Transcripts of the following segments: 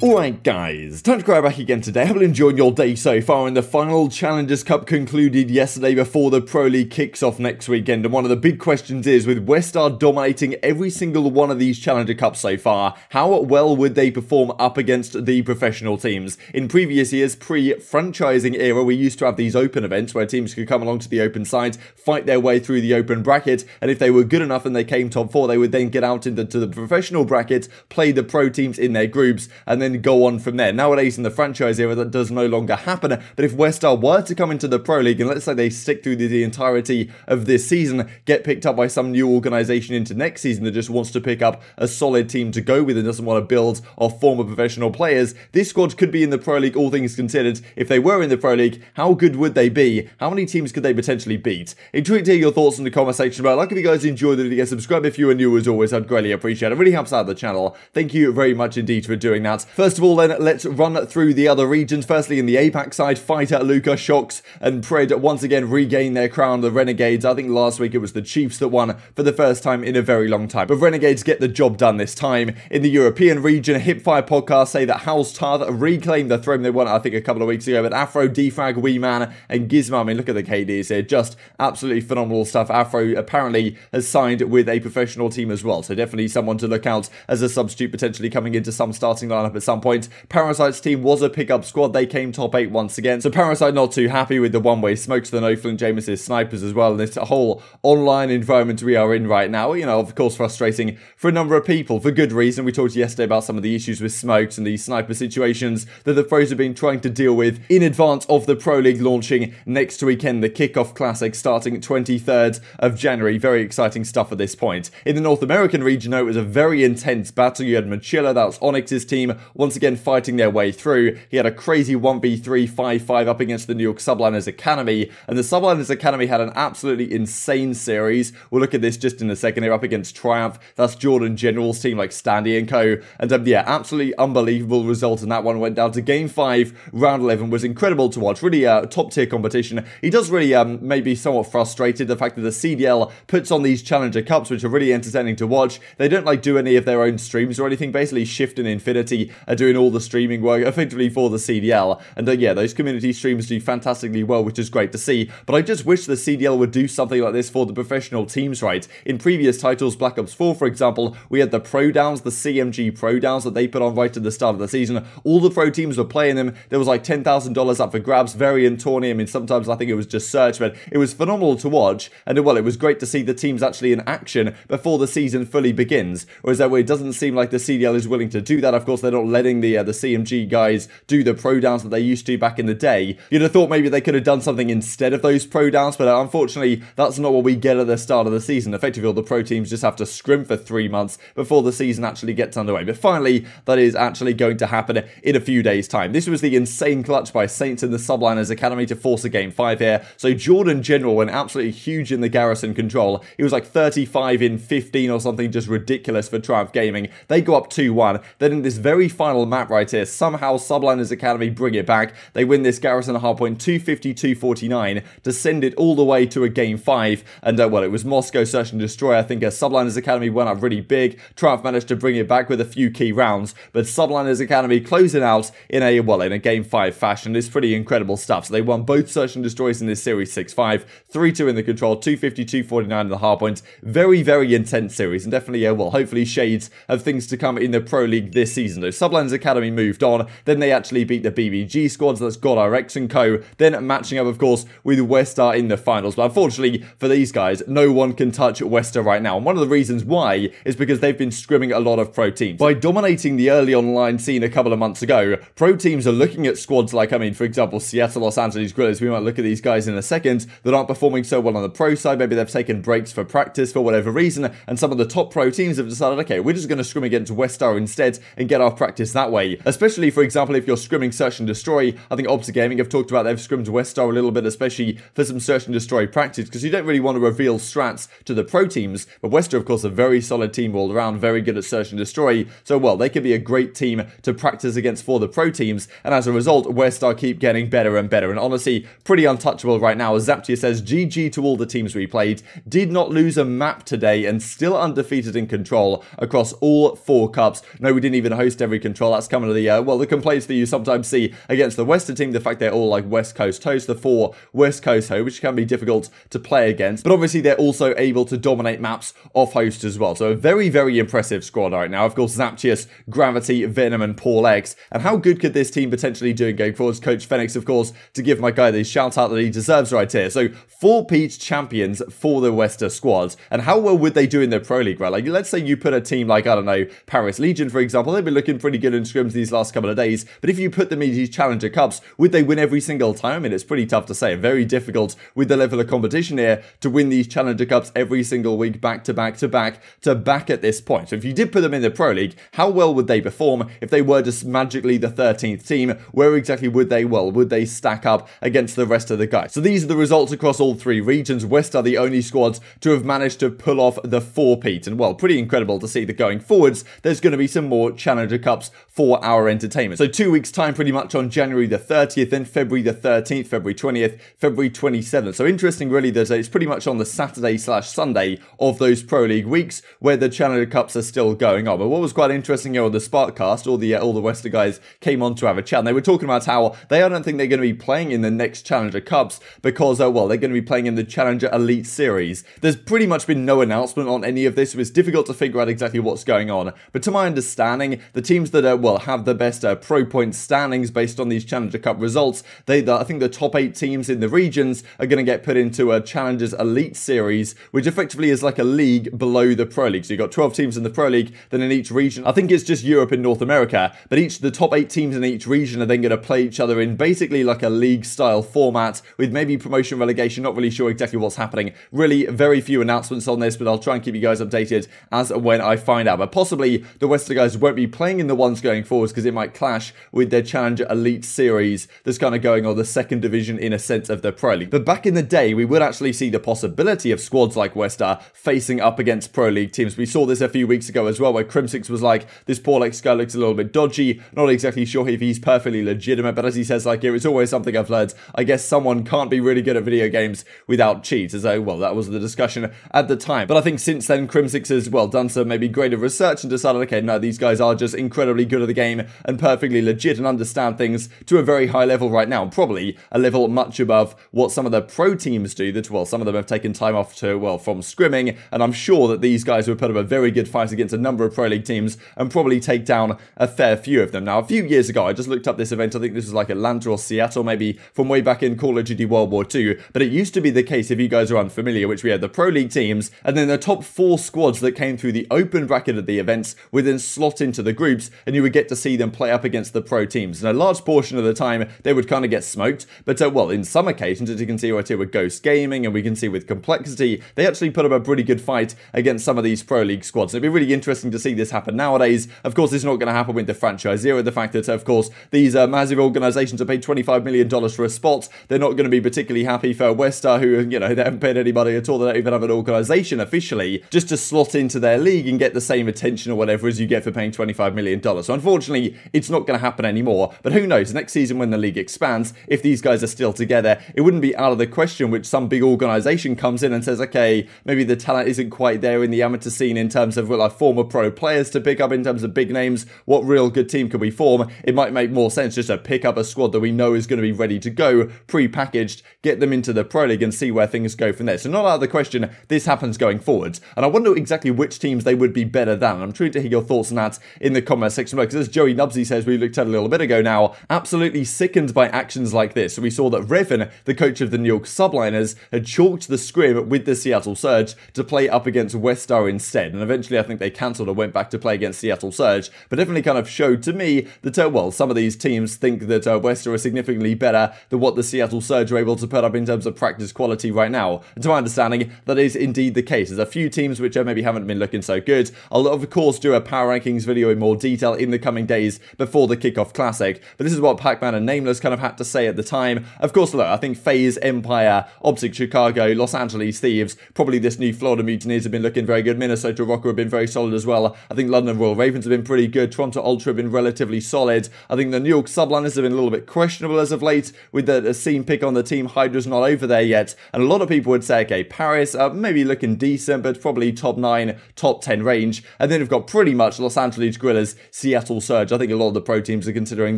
Alright guys, TacticalRab back again today. Hope you're enjoying your day so far, and the final Challengers Cup concluded yesterday before the Pro League kicks off next weekend. And one of the big questions is, with WestR dominating every single one of these Challenger Cups so far, how well would they perform up against the professional teams? In previous years, pre-franchising era, we used to have these open events where teams could come along to the open side, fight their way through the open bracket, and if they were good enough and they came top 4, they would then get out into the professional bracket, play the pro teams in their groups, and then go on from there. Nowadays in the franchise era that does no longer happen, but if WestR were to come into the Pro League and let's say they stick through the entirety of this season, get picked up by some new organisation into next season that just wants to pick up a solid team to go with and doesn't want to build off former professional players, this squad could be in the Pro League, all things considered. If they were in the Pro League, how good would they be? How many teams could they potentially beat? Intrigued to hear your thoughts in the comment section below. Like if you guys enjoyed the video, subscribe if you are new as always, I'd greatly appreciate it. It really helps out the channel. Thank you very much indeed for doing that. First of all then, let's run through the other regions. Firstly, in the APAC side, Fighter, Luca, Shox, and Pred once again regain their crown, the Renegades. I think last week it was the Chiefs that won for the first time in a very long time. But Renegades get the job done this time. In the European region, Hipfire podcast say that Halstarth reclaimed the throne they won, I think, a couple of weeks ago. But Afro, Defrag, Weeman, and Gizmo, I mean, look at the KDs here. Just absolutely phenomenal stuff. Afro apparently has signed with a professional team as well. So definitely someone to look out as a substitute, potentially coming into some starting lineup at some point. Parasite's team was a pickup squad. They came top 8 once again. So Parasite not too happy with the one-way smokes, the no-flint Jameson snipers as well. And this whole online environment we are in right now, you know, of course frustrating for a number of people for good reason. We talked yesterday about some of the issues with smokes and the sniper situations that the pros have been trying to deal with in advance of the Pro League launching next weekend, the kickoff classic starting 23rd of January. Very exciting stuff at this point. In the North American region, though, it was a very intense battle. You had Machilla, that was Onyx's team, once again fighting their way through. He had a crazy 1v3 5-5 up against the New York Subliners Academy, and the Subliners Academy had an absolutely insane series. We'll look at this just in a second. They're up against Triumph, that's Jordan General's team like Standy and co, and yeah, absolutely unbelievable result in that one. Went down to game 5, round 11 was incredible to watch. Really top tier competition. He does really maybe somewhat frustrated the fact that the CDL puts on these Challenger Cups, which are really entertaining to watch. They don't like do any of their own streams or anything. Basically Shift and Infinity are doing all the streaming work effectively for the CDL, and yeah, those community streams do fantastically well, which is great to see. But I just wish the CDL would do something like this for the professional teams, right? In previous titles, Black Ops 4 for example, we had the Pro Downs, the CMG Pro Downs that they put on right at the start of the season. All the pro teams were playing them. There was like $10,000 up for grabs, variant tourney. I mean, sometimes I think it was just search, but it was phenomenal to watch, and well, it was great to see the teams actually in action before the season fully begins. Whereas that way, it doesn't seem like the CDL is willing to do that. Of course, they're not letting the CMG guys do the pro downs that they used to back in the day. You'd have thought maybe they could have done something instead of those pro downs, but unfortunately that's not what we get at the start of the season. Effectively all the pro teams just have to scrim for 3 months before the season actually gets underway. But finally that is actually going to happen in a few days time. This was the insane clutch by Saints in the Subliners Academy to force a game 5 here. So Jordan General went absolutely huge in the Garrison control. He was like 35 in 15 or something, just ridiculous for Triumph Gaming. They go up 2-1. Then in this very final map right here, somehow Subliners Academy bring it back. They win this Garrison hardpoint 250-249 to send it all the way to a game 5. And well, it was Moscow Search and Destroy. I think Subliners Academy went up really big. Triumph managed to bring it back with a few key rounds, but Subliners Academy closing out in a game 5 fashion. It's pretty incredible stuff. So they won both Search and Destroys in this series 6-5, 3-2 in the control, 250-249 in the hardpoints. Very, very intense series, and definitely well, hopefully shades of things to come in the Pro League this season. Though Subliners Academy moved on, then they actually beat the BBG squads, that's GodRX and co, then matching up of course with WestR in the finals. But unfortunately for these guys, no one can touch WestR right now, and one of the reasons why is because they've been scrimming a lot of pro teams. By dominating the early online scene a couple of months ago, pro teams are looking at squads like, I mean, for example, Seattle, Los Angeles Grillers, we might look at these guys in a second, that aren't performing so well on the pro side. Maybe they've taken breaks for practice for whatever reason, and some of the top pro teams have decided, okay, we're just going to scrim against WestR instead and get our practice practice that way, especially, for example, if you're scrimming Search and Destroy. I think OpTic Gaming have talked about they've scrimmed WestR a little bit, especially for some Search and Destroy practice, because you don't really want to reveal strats to the pro teams, but WestR, of course, a very solid team all around, very good at Search and Destroy, so, well, they could be a great team to practice against for the pro teams, and as a result, WestR keep getting better and better, and honestly, pretty untouchable right now. As Zaptia says, GG to all the teams we played, did not lose a map today, and still undefeated in control across all 4 cups. No, we didn't even host every control. That's kind of the, well, the complaints that you sometimes see against the Western team, the fact they're all like West Coast hosts, the 4 West Coast hosts, which can be difficult to play against, but obviously they're also able to dominate maps off host as well. So a very, very impressive squad right now. Of course, Zaptius, Gravity, Venom, and Paul X. And how good could this team potentially do going forwards? Coach Phoenix, of course, to give my guy the shout out that he deserves right here. So 4-peat champions for the WestR squad. And how well would they do in the Pro League, right? Like, let's say you put a team like, I don't know, Paris Legion, for example. They've been looking pretty good in scrims these last couple of days. But if you put them in these Challenger Cups, would they win every single time? I mean, it's pretty tough to say. Very difficult with the level of competition here to win these Challenger Cups every single week, back to back to back to back at this point. So if you did put them in the Pro League, how well would they perform if they were just magically the 13th team? Where exactly would they, well, would they stack up against the rest of the guys? So these are the results across all 3 regions. West are the only squads to have managed to pull off the 4-peat, and, well, pretty incredible to see that going forwards, there's going to be some more Challenger Cups for our entertainment. So 2 weeks time pretty much on January the 30th, then February the 13th, February 20th, February 27th. So interesting really, it's pretty much on the Saturday/Sunday of those Pro League weeks where the Challenger Cups are still going on. But what was quite interesting here on the Sparkcast, all the WestR guys came on to have a chat, and they were talking about how I don't think they're going to be playing in the next Challenger Cups because, well, they're going to be playing in the Challenger Elite Series. There's pretty much been no announcement on any of this, so it's difficult to figure out exactly what's going on. But to my understanding, the teams that, well, have the best pro point standings based on these Challenger Cup results, I think the top 8 teams in the regions are going to get put into a Challengers Elite Series, which effectively is like a league below the Pro League. So you've got 12 teams in the Pro League, then in each region, I think it's just Europe and North America, but the top 8 teams in each region are then going to play each other in basically like a league-style format with maybe promotion relegation. Not really sure exactly what's happening. Really very few announcements on this, but I'll try and keep you guys updated as and when I find out. But possibly the WestR guys won't be playing in the ones going forwards because it might clash with their Challenger Elite Series that's kind of going on the 2nd division in a sense of the Pro League. But back in the day, we would actually see the possibility of squads like WestR facing up against Pro League teams. We saw this a few weeks ago as well, where Crimsix was like, this Paul X guy looks a little bit dodgy, not exactly sure if he's perfectly legitimate, but as he says, like, here, it's always something I've learned. I guess someone can't be really good at video games without cheats, as though, well, that was the discussion at the time. But I think since then, Crimsix has, well, done some maybe greater research and decided, okay, no, these guys are just incredibly good at the game and perfectly legit and understand things to a very high level right now, probably a level much above what some of the pro teams do that, well, some of them have taken time off to, well, from scrimming, and I'm sure that these guys would put up a very good fight against a number of Pro League teams and probably take down a fair few of them. Now, a few years ago, I just looked up this event, I think this was like Atlanta or Seattle, maybe from way back in Call of Duty World War II, but it used to be the case, if you guys are unfamiliar, which we had the Pro League teams, and then the top 4 squads that came through the open bracket of the events would then slot into the groups, and you would get to see them play up against the pro teams. And a large portion of the time, they would kind of get smoked, but, well, in some occasions, as you can see right here with Ghost Gaming, and we can see with Complexity, they actually put up a pretty good fight against some of these Pro League squads. It'd be really interesting to see this happen nowadays. Of course, it's not going to happen with the franchise zero. The fact that, of course, these massive organizations are paid $25 million for a spot. They're not going to be particularly happy for WestR, who, you know, they haven't paid anybody at all. They don't even have an organization officially just to slot into their league and get the same attention or whatever as you get for paying $25 million. So unfortunately, it's not going to happen anymore. But who knows? Next season when the league expands, if these guys are still together, it wouldn't be out of the question which some big organization comes in and says, okay, maybe the talent isn't quite there in the amateur scene in terms of, well, like former pro players to pick up in terms of big names. What real good team could we form? It might make more sense just to pick up a squad that we know is going to be ready to go, pre-packaged, get them into the Pro League and see where things go from there. So not out of the question, this happens going forwards. And I wonder exactly which teams they would be better than. I'm trying to hear your thoughts on that in the comment section below, because as Joey Nubsy says, we looked at a little bit ago now, absolutely sickened by actions like this. So we saw that Revan, the coach of the York Subliners, had chalked the scrim with the Seattle Surge to play up against WestR instead. And eventually I think they cancelled and went back to play against Seattle Surge, but definitely kind of showed to me that, well, some of these teams think that WestR are significantly better than what the Seattle Surge are able to put up in terms of practice quality right now. And to my understanding, that is indeed the case. There's a few teams which maybe haven't been looking so good. I'll of course do a power rankings video in more detail detail in the coming days before the kickoff classic. But this is what Pac-Man and Nameless kind of had to say at the time. Of course, look, I think FaZe, Empire, OpTic, Chicago, Los Angeles, Thieves, probably this new Florida Mutineers have been looking very good. Minnesota Rokkr have been very solid as well. I think London Royal Ravens have been pretty good. Toronto Ultra have been relatively solid. I think the New York Subliners have been a little bit questionable as of late with the scene pick on the team. Hydra's not over there yet. And a lot of people would say, okay, Paris, maybe looking decent, but probably top 9, top 10 range. And then we've got pretty much Los Angeles Guerrillas, Seattle Surge. I think a lot of the pro teams are considering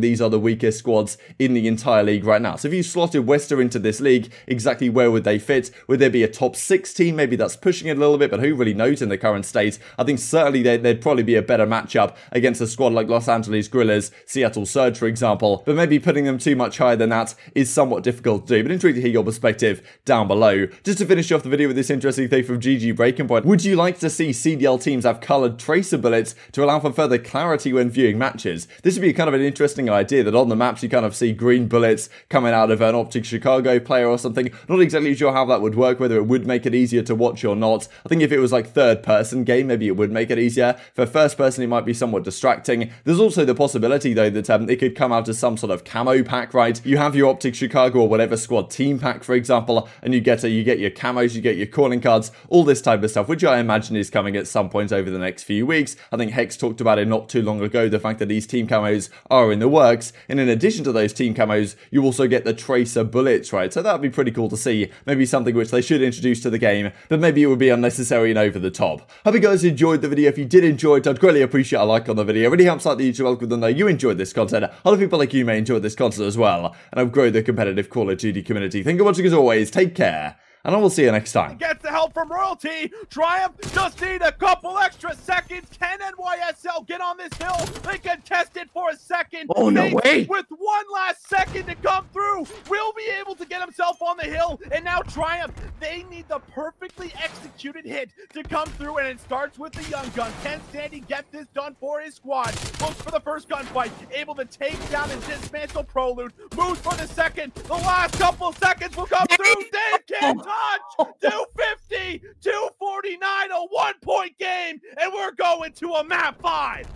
these are the weakest squads in the entire league right now. So if you slotted WestR into this league, exactly where would they fit? Would there be a top 6 team? Maybe that's pushing it a little bit, but who really knows in the current state? I think certainly there'd probably be a better matchup against a squad like Los Angeles Guerrillas, Seattle Surge, for example. But maybe putting them too much higher than that is somewhat difficult to do. But intrigued to hear your perspective down below. Just to finish off the video with this interesting thing from GG Breaking Point, would you like to see CDL teams have coloured tracer bullets to allow for further clarity when viewing matches? This would be kind of an interesting idea, that on the maps you kind of see green bullets coming out of an OpTic Chicago player or something. Not exactly sure how that would work, whether it would make it easier to watch or not. I think if it was like third person game, maybe it would make it easier. For first person, it might be somewhat distracting. There's also the possibility though that it could come out as some sort of camo pack, right? You have your OpTic Chicago or whatever squad team pack, for example, and you get your camos, you get your calling cards, all this type of stuff, which I imagine is coming at some point over the next few weeks. I think Hex talked about it not too long ago, the fact that these team camos are in the works. And in addition to those team camos, you also get the tracer bullets, right? So that would be pretty cool to see. Maybe something which they should introduce to the game, but maybe it would be unnecessary and over the top. Hope you guys enjoyed the video. If you did enjoy it, I'd greatly appreciate a like on the video. It really helps out the YouTube algorithm though you enjoyed this content. Other people like you may enjoy this content as well, and I've grown the competitive Call of Duty community. Thank you for watching as always. Take care, and I will see you next time. Gets the help from Royalty. Triumph just need a couple extra seconds. Can NYSL get on this hill? They can test it for a second. Oh, no way. With one last second to come through, will be able to get himself on the hill. And now Triumph, they need the perfectly executed hit to come through. And it starts with the young gun. Can Sandy get this done for his squad? Looks for the first gunfight. Able to take down and dismantle Prolude. Moves for the second. The last couple seconds will come through. Dave can't touch. 250, 249, a 1-point game, and we're going to a map 5.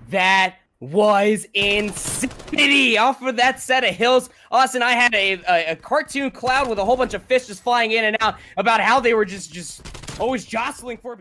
That was insanity off of that set of hills. Austin, I had a cartoon cloud with a whole bunch of fish just flying in and out about how they were just always jostling for